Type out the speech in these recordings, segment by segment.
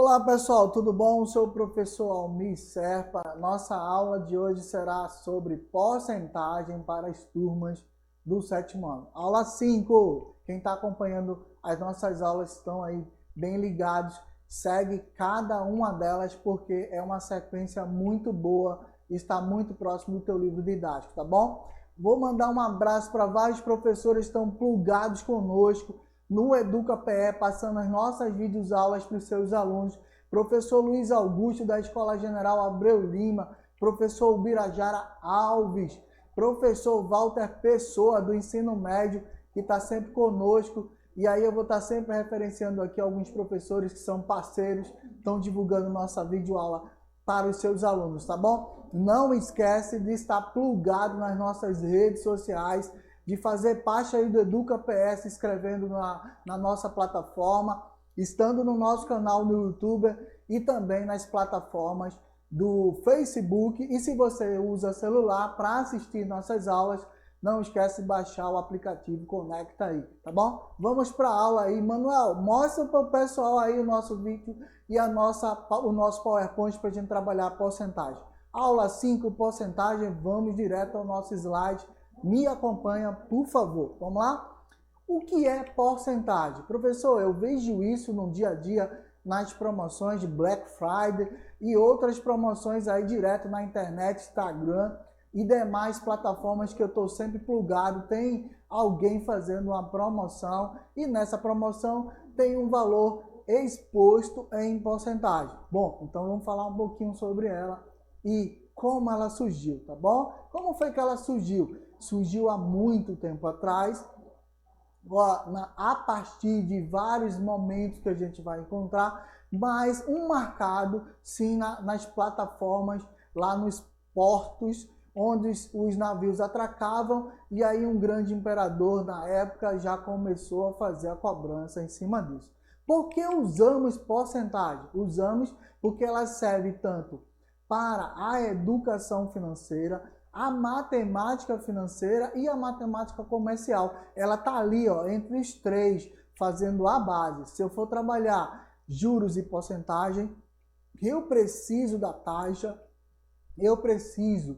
Olá pessoal, tudo bom? Eu sou o professor Almir Serpa. Nossa aula de hoje será sobre porcentagem para as turmas do sétimo ano. Aula 5. Quem está acompanhando as nossas aulas estão aí bem ligados. Segue cada uma delas porque é uma sequência muito boa e está muito próximo do teu livro didático, tá bom? Vou mandar um abraço para vários professores que estão plugados conosco no Educa PE, passando as nossas videoaulas para os seus alunos. Professor Luiz Augusto, da Escola General Abreu Lima, professor Ubirajara Alves, professor Walter Pessoa, do Ensino Médio, que está sempre conosco. E aí eu vou estar sempre referenciando aqui alguns professores que são parceiros, estão divulgando nossa videoaula para os seus alunos, tá bom? Não esquece de estar plugado nas nossas redes sociais, de fazer parte aí do Educa PS, escrevendo na nossa plataforma, estando no nosso canal no YouTube e também nas plataformas do Facebook. E se você usa celular para assistir nossas aulas, não esquece de baixar o aplicativo Conecta aí, tá bom? Vamos para a aula aí. Manuel, mostra para o pessoal aí o nosso vídeo e o nosso PowerPoint para a gente trabalhar a porcentagem. Aula 5, porcentagem, vamos direto ao nosso slide. Me acompanha, por favor. Vamos lá? O que é porcentagem? Professor, eu vejo isso no dia a dia nas promoções de Black Friday e outras promoções aí direto na internet, Instagram e demais plataformas que eu estou sempre plugado. Tem alguém fazendo uma promoção e nessa promoção tem um valor exposto em porcentagem. Bom, então vamos falar um pouquinho sobre ela e como ela surgiu, tá bom? Como foi que ela surgiu? Surgiu há muito tempo atrás, a partir de vários momentos que a gente vai encontrar, mas um marcado sim nas plataformas, lá nos portos, onde os navios atracavam, e aí um grande imperador na época já começou a fazer a cobrança em cima disso. Por que usamos porcentagem? Usamos porque ela serve tanto para a educação financeira, a matemática financeira e a matemática comercial. Ela está ali, ó, entre os três, fazendo a base. Se eu for trabalhar juros e porcentagem, eu preciso da taxa, eu preciso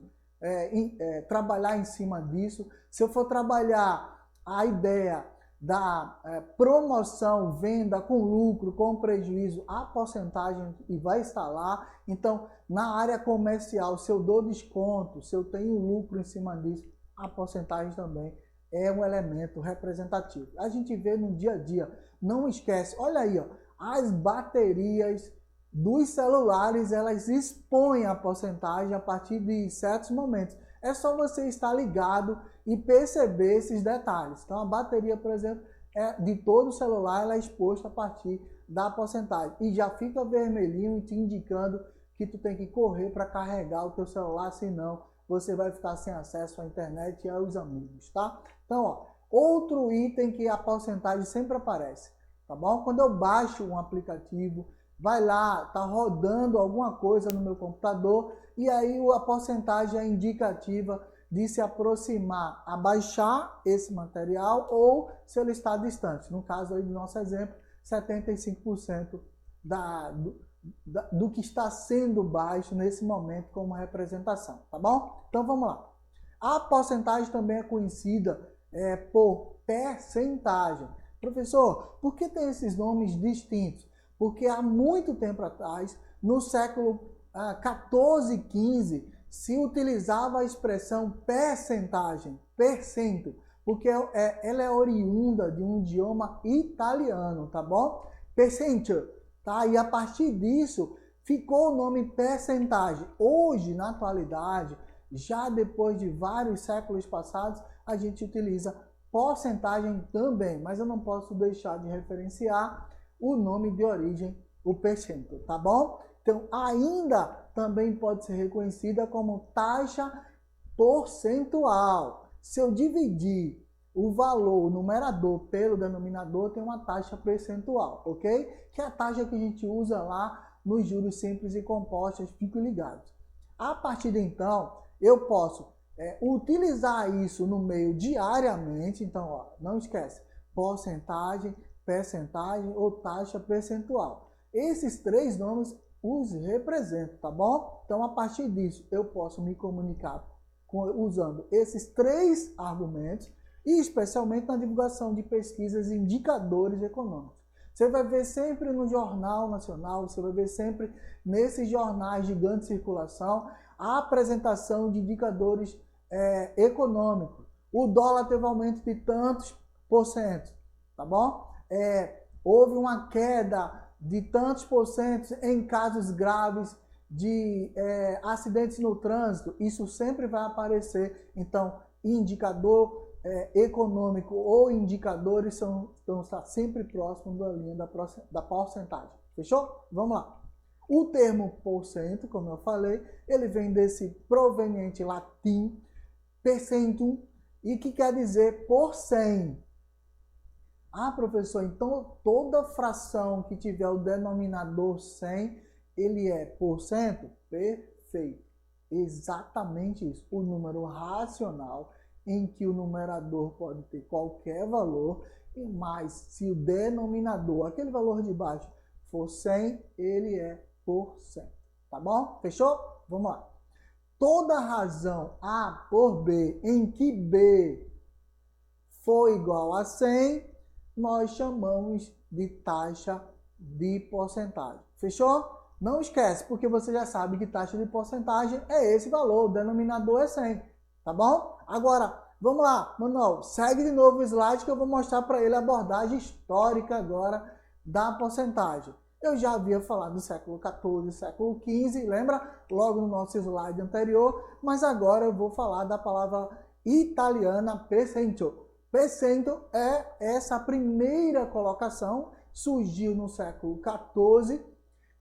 trabalhar em cima disso. Se eu for trabalhar a ideia da promoção, venda com lucro, com prejuízo, a porcentagem vai estar lá. Então, na área comercial, se eu dou desconto, se eu tenho lucro em cima disso, a porcentagem também é um elemento representativo. A gente vê no dia a dia, não esquece, olha aí, ó, as baterias dos celulares, elas expõem a porcentagem a partir de certos momentos. É só você estar ligado e perceber esses detalhes. Então, a bateria, por exemplo, de todo celular, ela é exposta a partir da porcentagem. E já fica vermelhinho te indicando que tu tem que correr para carregar o teu celular, senão você vai ficar sem acesso à internet e aos amigos, tá? Então, ó, outro item que a porcentagem sempre aparece, tá bom? Quando eu baixo um aplicativo, vai lá, tá rodando alguma coisa no meu computador e aí a porcentagem é indicativa de se aproximar a baixar esse material ou se ele está distante. No caso aí do nosso exemplo, 75% do que está sendo baixo nesse momento como representação, tá bom? Então vamos lá. A porcentagem também é conhecida por percentagem. Professor, por que tem esses nomes distintos? Porque há muito tempo atrás, no século 14 e 15, se utilizava a expressão percentagem, percento, porque ela é oriunda de um idioma italiano, tá bom? Percento, tá? E a partir disso, ficou o nome percentagem. Hoje, na atualidade, já depois de vários séculos passados, a gente utiliza porcentagem também, mas eu não posso deixar de referenciar o nome de origem, o percento, tá bom? Então, ainda também pode ser reconhecida como taxa percentual. Se eu dividir o valor, o numerador, pelo denominador, tem uma taxa percentual, ok? Que é a taxa que a gente usa lá nos juros simples e compostos, fiquem ligados. A partir de então, eu posso utilizar isso no meio diariamente, então, ó, não esquece, porcentagem, percentagem ou taxa percentual. Esses três nomes os representam, tá bom? Então, a partir disso, eu posso me comunicar usando esses três argumentos e especialmente na divulgação de pesquisas e indicadores econômicos. Você vai ver sempre no Jornal Nacional, você vai ver sempre nesses jornais de grande circulação, a apresentação de indicadores econômicos. O dólar teve aumento de tantos por cento, tá bom? Houve uma queda de tantos por cento em casos graves de acidentes no trânsito. Isso sempre vai aparecer. Então, indicador econômico ou indicadores vão estar sempre próximos da linha da porcentagem. Fechou? Vamos lá. O termo porcento, como eu falei, ele vem desse proveniente latim, percentum, e que quer dizer por 100. Ah, professor, então toda fração que tiver o denominador 100, ele é por cento? Perfeito. Exatamente isso. O número racional em que o numerador pode ter qualquer valor, mas se o denominador, aquele valor de baixo, for 100, ele é por cento. Tá bom? Fechou? Vamos lá. Toda razão A por B em que B for igual a 100, nós chamamos de taxa de porcentagem. Fechou? Não esquece, porque você já sabe que taxa de porcentagem é esse valor, o denominador é 100, tá bom? Agora, vamos lá, Manuel, segue de novo o slide que eu vou mostrar para ele a abordagem histórica agora da porcentagem. Eu já havia falado do século XIV, século XV, lembra? Logo no nosso slide anterior, mas agora eu vou falar da palavra italiana percento. Percento é essa primeira colocação, surgiu no século XIV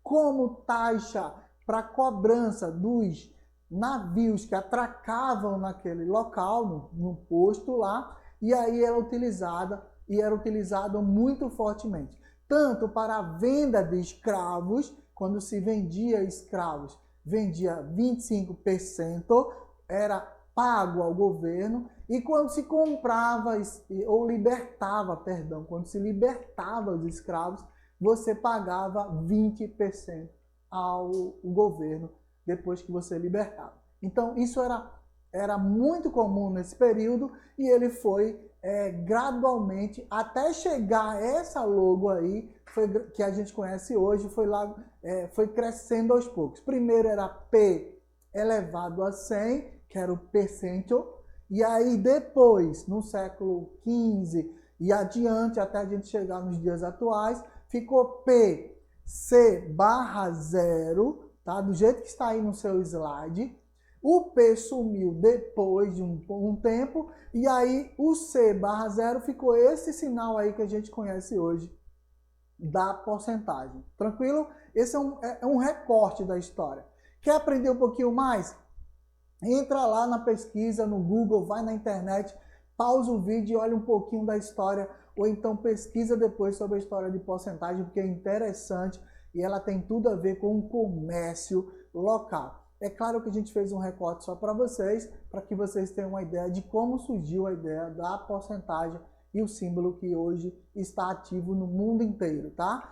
como taxa para cobrança dos navios que atracavam naquele local, no posto lá, e aí era utilizada muito fortemente. Tanto para a venda de escravos, quando se vendia escravos, vendia 25%, era pago ao governo, e quando se comprava ou libertava, perdão, quando se libertava os escravos, você pagava 20% ao governo depois que você libertava. Então isso era muito comum nesse período e ele foi gradualmente até chegar a essa logo aí que a gente conhece hoje, foi crescendo aos poucos. Primeiro era P elevado a 100, que era o percento, e aí depois, no século XV e adiante, até a gente chegar nos dias atuais, ficou P C barra 0, tá? Do jeito que está aí no seu slide. O P sumiu depois de um tempo, e aí o C barra 0 ficou esse sinal aí que a gente conhece hoje da porcentagem. Tranquilo? Esse é um recorte da história. Quer aprender um pouquinho mais? Entra lá na pesquisa, no Google, vai na internet, pausa o vídeo e olha um pouquinho da história, ou então pesquisa depois sobre a história de porcentagem, porque é interessante e ela tem tudo a ver com o comércio local. É claro que a gente fez um recorte só para que vocês tenham uma ideia de como surgiu a ideia da porcentagem e o símbolo que hoje está ativo no mundo inteiro, tá?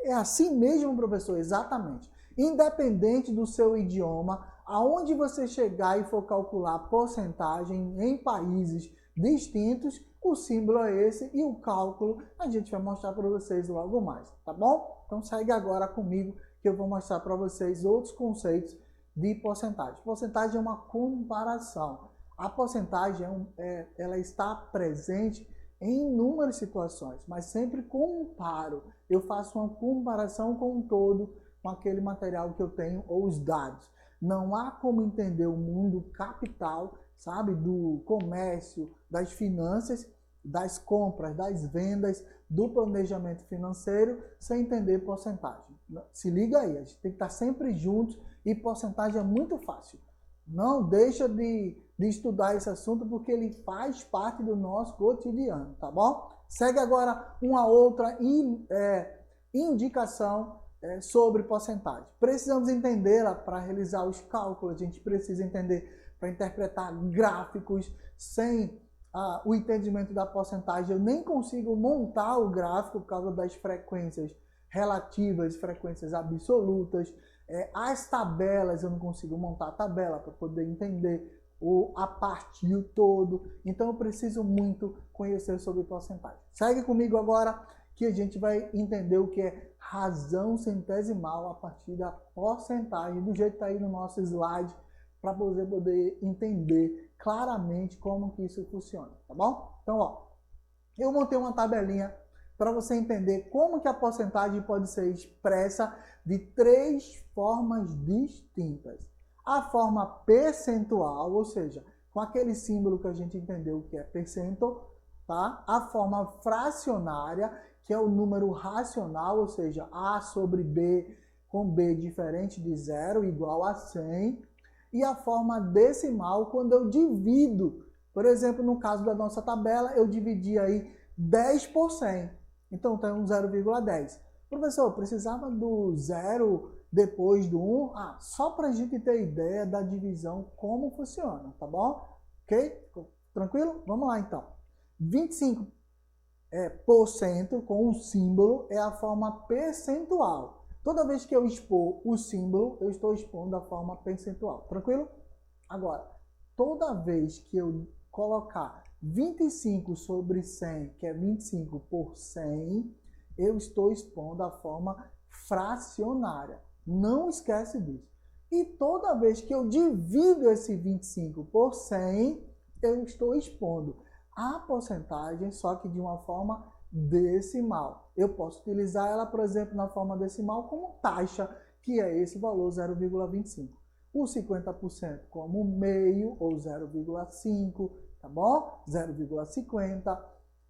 É assim mesmo, professor? Exatamente. Independente do seu idioma, aonde você chegar e for calcular porcentagem em países distintos, o símbolo é esse e o cálculo a gente vai mostrar para vocês logo mais, tá bom? Então segue agora comigo que eu vou mostrar para vocês outros conceitos de porcentagem. Porcentagem é uma comparação. A porcentagem ela está presente em inúmeras situações, mas sempre comparo. Eu faço uma comparação com o todo, com aquele material que eu tenho ou os dados. Não há como entender o mundo capital, sabe, do comércio, das finanças, das compras, das vendas, do planejamento financeiro, sem entender porcentagem. Se liga aí, a gente tem que estar sempre juntos e porcentagem é muito fácil. Não deixa de estudar esse assunto porque ele faz parte do nosso cotidiano, tá bom? Segue agora uma outra indicação sobre porcentagem. Precisamos entendê-la para realizar os cálculos, a gente precisa entender para interpretar gráficos. Sem o entendimento da porcentagem eu nem consigo montar o gráfico por causa das frequências relativas, frequências absolutas, as tabelas, eu não consigo montar a tabela para poder entender a parte e o todo, então eu preciso muito conhecer sobre porcentagem. Segue comigo agora que a gente vai entender o que é razão centesimal a partir da porcentagem, do jeito que está aí no nosso slide, para você poder entender claramente como que isso funciona, tá bom? Então, ó, eu montei uma tabelinha para você entender como que a porcentagem pode ser expressa de 3 formas distintas. A forma percentual, ou seja, com aquele símbolo que a gente entendeu que é percento, tá? A forma fracionária, que é o número racional, ou seja, A sobre B com B diferente de 0 igual a 100. E a forma decimal, quando eu divido. Por exemplo, no caso da nossa tabela, eu dividi aí 10 por 100. Então, tem um 0,10. Professor, precisava do 0 depois do 1? Só para a gente ter ideia da divisão, como funciona, tá bom? Ok? Tranquilo? Vamos lá, então. 25% com o símbolo é a forma percentual. Toda vez que eu expor o símbolo, eu estou expondo a forma percentual. Tranquilo? Agora, toda vez que eu colocar 25 sobre 100, que é 25 por 100, eu estou expondo a forma fracionária. Não esquece disso. E toda vez que eu divido esse 25 por 100, eu estou expondo a porcentagem, só que de uma forma decimal. Eu posso utilizar ela, por exemplo, na forma decimal como taxa, que é esse valor 0,25. O 50% como meio ou 0,5, tá bom? 0,50.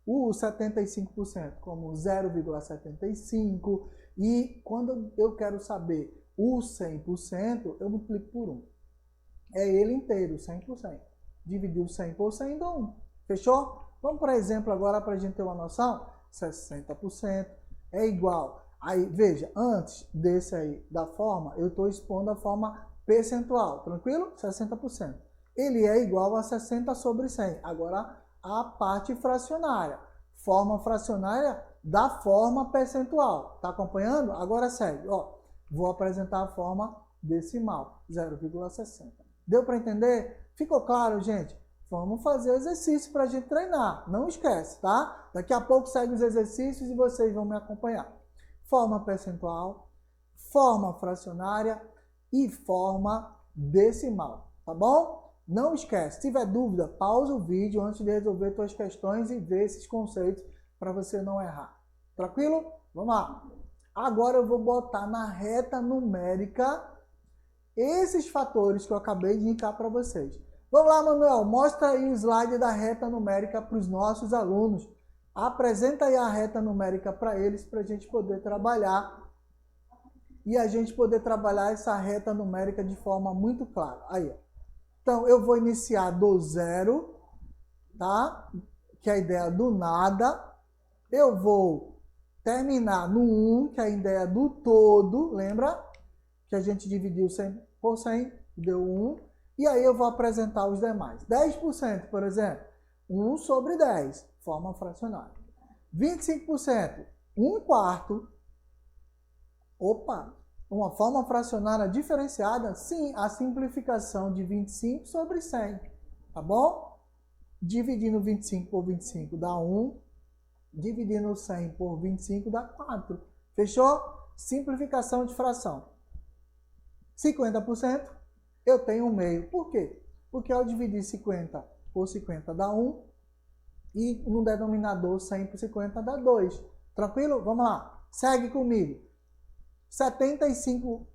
O 75% como 0,75. E quando eu quero saber o 100%, eu multiplico por 1. É ele inteiro, 100%. Dividir o 100 por 100 dá 1. Fechou? Vamos, por exemplo, agora para a gente ter uma noção. 60% é igual. Aí, veja, antes desse aí da forma, eu estou expondo a forma percentual. Tranquilo? 60%. Ele é igual a 60 sobre 100. Agora, a parte fracionária. Forma fracionária da forma percentual. Está acompanhando? Agora segue. Ó, vou apresentar a forma decimal. 0,60. Deu para entender? Ficou claro, gente? Vamos fazer exercício para a gente treinar. Não esquece, tá? Daqui a pouco segue os exercícios e vocês vão me acompanhar. Forma percentual, forma fracionária e forma decimal, tá bom? Não esquece, se tiver dúvida, pausa o vídeo antes de resolver suas questões e ver esses conceitos para você não errar. Tranquilo? Vamos lá. Agora eu vou botar na reta numérica esses fatores que eu acabei de indicar para vocês. Vamos lá, Manuel, mostra aí o slide da reta numérica para os nossos alunos. Apresenta aí a reta numérica para eles, para a gente poder trabalhar. E a gente poder trabalhar essa reta numérica de forma muito clara. Aí, ó. Então, eu vou iniciar do 0, tá? Que é a ideia do nada. Eu vou terminar no 1, que é a ideia do todo. Lembra? Que a gente dividiu 100 por 100, deu 1. E aí eu vou apresentar os demais. 10%, por exemplo, 1 sobre 10, forma fracionária. 25%, 1 quarto. Opa, uma forma fracionária diferenciada? Sim, a simplificação de 25 sobre 100, tá bom? Dividindo 25 por 25 dá 1, dividindo 100 por 25 dá 4. Fechou? Simplificação de fração. 50%. Eu tenho um meio. Por quê? Porque ao dividir 50 por 50 dá 1 e no denominador 100 por 50 dá 2. Tranquilo? Vamos lá. Segue comigo. 75%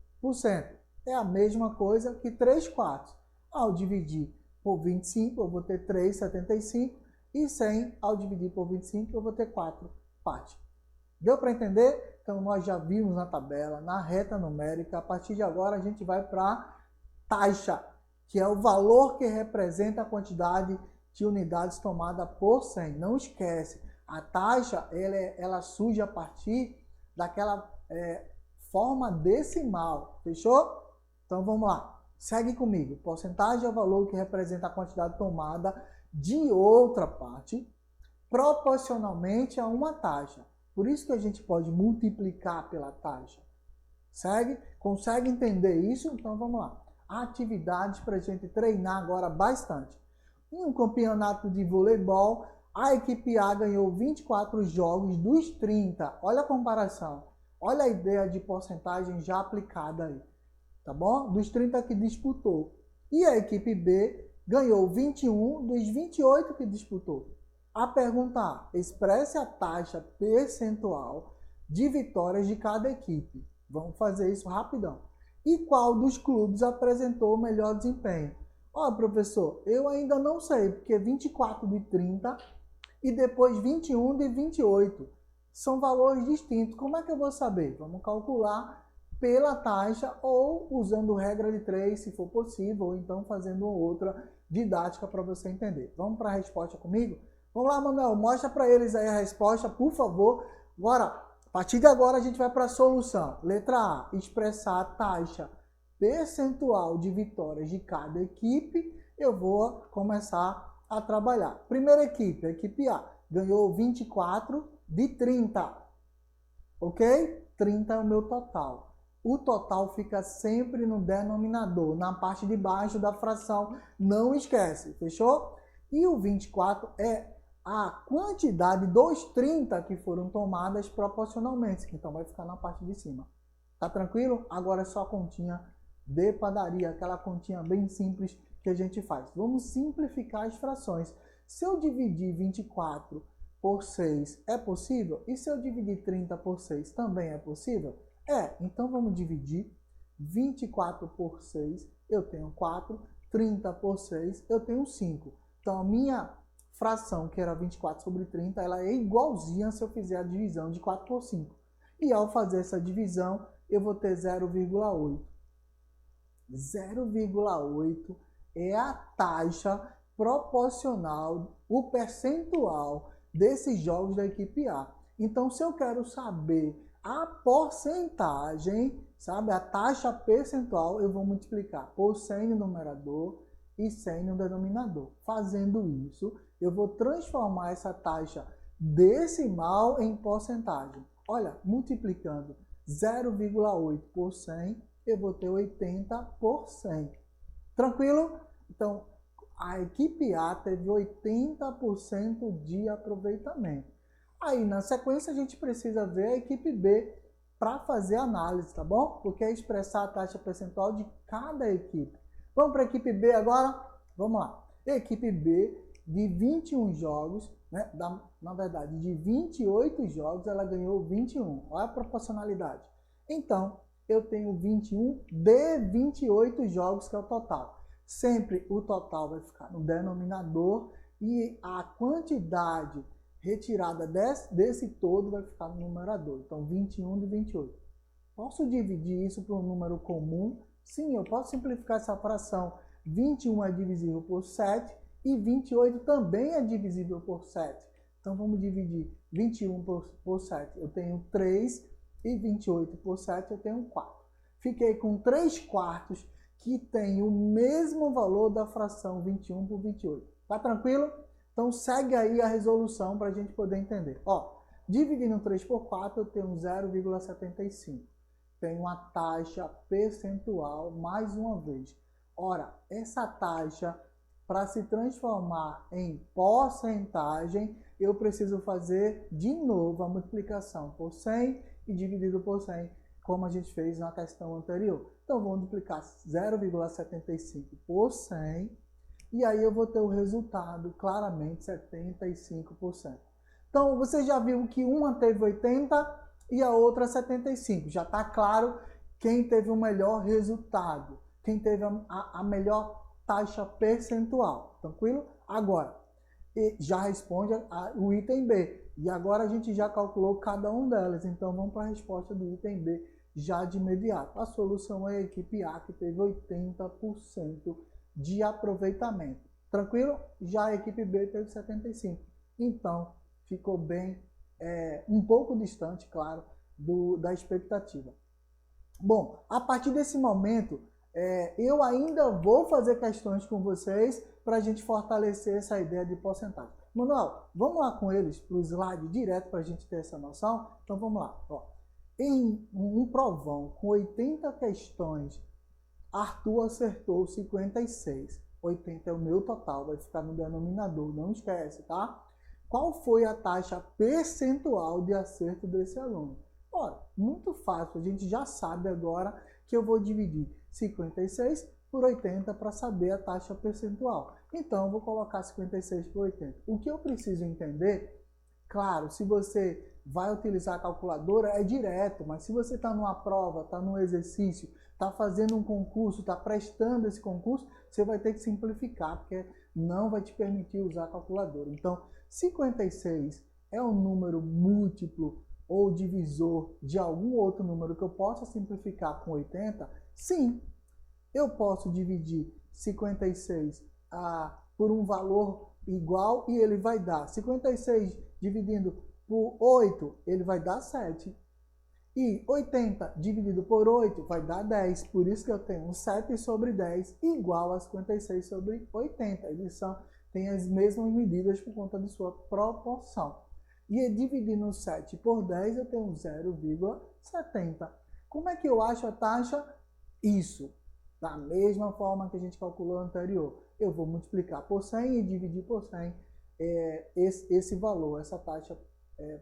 é a mesma coisa que 3 quartos. Ao dividir por 25 eu vou ter 3,75 e 100 ao dividir por 25 eu vou ter 4 partes. Deu para entender? Então nós já vimos na tabela, na reta numérica. A partir de agora a gente vai para taxa, que é o valor que representa a quantidade de unidades tomada por 100. Não esquece, a taxa ela surge a partir daquela forma decimal. Fechou? Então vamos lá. Segue comigo. Porcentagem é o valor que representa a quantidade tomada de outra parte proporcionalmente a uma taxa. Por isso que a gente pode multiplicar pela taxa. Segue? Consegue entender isso? Então vamos lá. Atividades para a gente treinar agora bastante. Em um campeonato de voleibol, a equipe A ganhou 24 jogos dos 30. Olha a comparação. Olha a ideia de porcentagem já aplicada aí. Tá bom? Dos 30 que disputou. E a equipe B ganhou 21 dos 28 que disputou. A pergunta A, expresse a taxa percentual de vitórias de cada equipe. Vamos fazer isso rapidão. E qual dos clubes apresentou o melhor desempenho? Ó, professor, eu ainda não sei, porque 24 de 30 e depois 21 de 28 são valores distintos. Como é que eu vou saber? Vamos calcular pela taxa ou usando regra de 3, se for possível, ou então fazendo outra didática para você entender. Vamos para a resposta comigo? Vamos lá, Manuel, mostra para eles aí a resposta, por favor. Agora, a partir de agora a gente vai para a solução. Letra A, expressar a taxa percentual de vitórias de cada equipe. Eu vou começar a trabalhar. Primeira equipe, a equipe A, ganhou 24 de 30. Ok? 30 é o meu total. O total fica sempre no denominador, na parte de baixo da fração. Não esquece, fechou? E o 24 é a quantidade dos 30 que foram tomadas proporcionalmente. Então vai ficar na parte de cima. Tá tranquilo? Agora é só a continha de padaria, aquela continha bem simples que a gente faz. Vamos simplificar as frações. Se eu dividir 24 por 6 é possível? E se eu dividir 30 por 6 também é possível? Então vamos dividir 24 por 6, eu tenho 4, 30 por 6, eu tenho 5. Então a minha fração, que era 24 sobre 30, ela é igualzinha se eu fizer a divisão de 4 por 5. E ao fazer essa divisão, eu vou ter 0,8. 0,8 é a taxa proporcional, o percentual desses jogos da equipe A. Então, se eu quero saber a porcentagem, sabe, a taxa percentual, eu vou multiplicar por 100 no numerador e 100 no denominador. Fazendo isso, eu vou transformar essa taxa decimal em porcentagem. Olha, multiplicando 0,8 por 100, eu vou ter 80 por 100. Tranquilo? Então, a equipe A teve 80% de aproveitamento. Aí, na sequência, a gente precisa ver a equipe B para fazer análise, tá bom? Porque é expressar a taxa percentual de cada equipe. Vamos para a equipe B agora? Vamos lá. A equipe B, de 21 jogos, né? Na verdade, de 28 jogos, ela ganhou 21. Olha a proporcionalidade. Então, eu tenho 21 de 28 jogos, que é o total. Sempre o total vai ficar no denominador e a quantidade retirada desse todo vai ficar no numerador. Então, 21 de 28. Posso dividir isso por um número comum? Sim, eu posso simplificar essa fração. 21 é divisível por 7 e 28 também é divisível por 7. Então, vamos dividir 21 por 7. Eu tenho 3 e 28 por 7 eu tenho 4. Fiquei com 3 quartos que tem o mesmo valor da fração 21 por 28. Tá tranquilo? Então segue aí a resolução para a gente poder entender. Ó, dividindo 3 por 4 eu tenho 0,75. Tenho a taxa percentual mais uma vez. Ora, essa taxa, para se transformar em porcentagem, eu preciso fazer de novo a multiplicação por 100 e dividido por 100, como a gente fez na questão anterior. Então, vou multiplicar 0,75 por 100 e aí eu vou ter o resultado, claramente, 75%. Então, você já viu que uma teve 80 e a outra 75. Já está claro quem teve o melhor resultado, quem teve a melhor taxa percentual. Tranquilo? Agora, já responde o item B. E agora a gente já calculou cada um delas. Então, vamos para a resposta do item B já de imediato. A solução é a equipe A, que teve 80% de aproveitamento. Tranquilo? Já a equipe B teve 75%. Então, ficou bem, um pouco distante, claro, da expectativa. Bom, a partir desse momento, eu ainda vou fazer questões com vocês para a gente fortalecer essa ideia de porcentagem. Manuel, vamos lá com eles para o slide direto para a gente ter essa noção? Então vamos lá. Ó. Em um provão com 80 questões, Arthur acertou 56. 80 é o meu total, vai ficar no denominador, não esquece, tá? Qual foi a taxa percentual de acerto desse aluno? Ora, muito fácil, a gente já sabe agora que eu vou dividir 56 por 80 para saber a taxa percentual. Então, eu vou colocar 56 por 80. O que eu preciso entender, claro, se você vai utilizar a calculadora, é direto, mas se você está numa prova, está num exercício, está fazendo um concurso, está prestando esse concurso, você vai ter que simplificar, porque não vai te permitir usar a calculadora. Então, 56 é um número múltiplo ou divisor de algum outro número que eu possa simplificar com 80? Sim, eu posso dividir 56 por um valor igual e ele vai dar 56 dividindo por 8, ele vai dar 7. E 80 dividido por 8 vai dar 10. Por isso que eu tenho 7 sobre 10 igual a 56 sobre 80. Eles têm as mesmas medidas por conta de sua proporção. E dividindo 7 por 10, eu tenho 0,70. Como é que eu acho a taxa? Isso. Da mesma forma que a gente calculou anterior. Eu vou multiplicar por 100 e dividir por 100 esse valor, essa taxa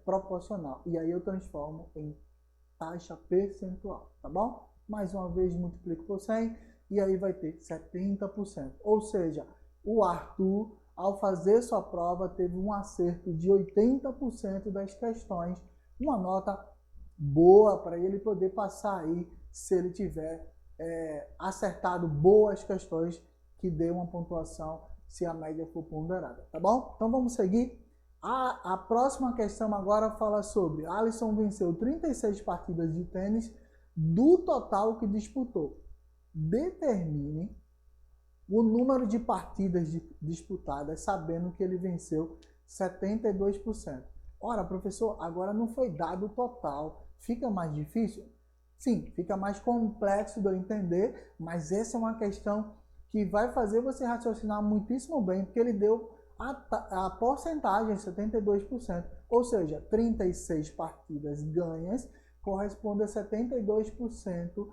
proporcional. E aí eu transformo em taxa percentual, tá bom? Mais uma vez multiplico por 100 e aí vai ter 70%. Ou seja, o Arthur, ao fazer sua prova, teve um acerto de 80% das questões. Uma nota boa para ele poder passar aí, se ele tiver acertado boas questões que dê uma pontuação se a média for ponderada, tá bom? Então vamos seguir. A próxima questão agora fala sobre Alisson venceu 36 partidas de tênis do total que disputou. Determine o número de partidas disputadas sabendo que ele venceu 72%. Ora, professor, agora não foi dado o total. Fica mais difícil? Sim, fica mais complexo de eu entender, mas essa é uma questão que vai fazer você raciocinar muitíssimo bem, porque ele deu a porcentagem, 72%, ou seja, 36 partidas ganhas corresponde a 72%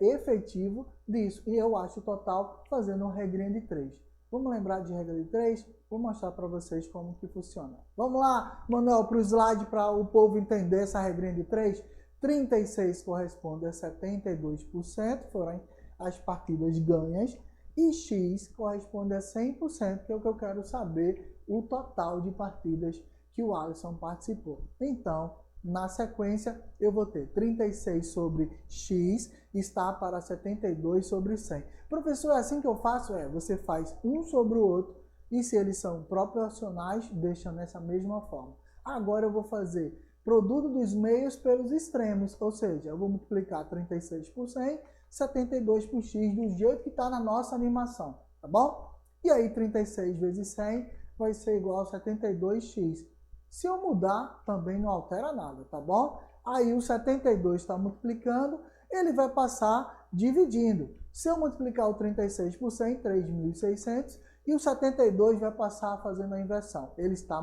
efetivo disso. E eu acho o total fazendo uma regrinha de 3. Vamos lembrar de regra de 3? Vou mostrar para vocês como que funciona. Vamos lá, Manuel, para o slide para o povo entender essa regrinha de 3. 36 corresponde a 72%, foram as partidas ganhas. E X corresponde a 100%, que é o que eu quero saber, o total de partidas que o Alisson participou. Então, na sequência, eu vou ter 36 sobre X está para 72 sobre 100. Professor, é assim que eu faço? Você faz um sobre o outro e se eles são proporcionais, deixa nessa mesma forma. Agora eu vou fazer produto dos meios pelos extremos, ou seja, eu vou multiplicar 36 por 100, 72 por x, do jeito que está na nossa animação, tá bom? E aí 36 vezes 100 vai ser igual a 72x. Se eu mudar, também não altera nada, tá bom? Aí o 72 está multiplicando, ele vai passar dividindo. Se eu multiplicar o 36 por 100, 3.600, e o 72 vai passar fazendo a inversão. Ele está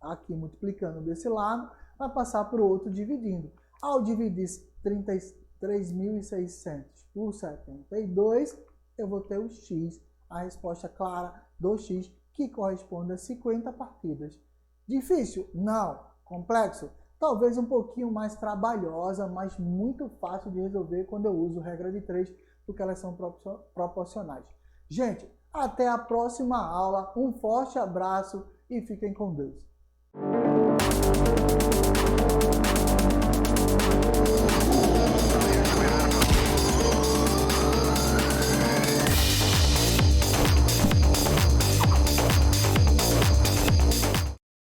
aqui multiplicando desse lado, vai passar para o outro dividindo. Ao dividir 3.600 por 72, eu vou ter o x, a resposta clara do x, que corresponde a 50 partidas. Difícil? Não. Complexo? Talvez um pouquinho mais trabalhosa, mas muito fácil de resolver quando eu uso regra de 3, porque elas são proporcionais. Gente, até a próxima aula. Um forte abraço e fiquem com Deus.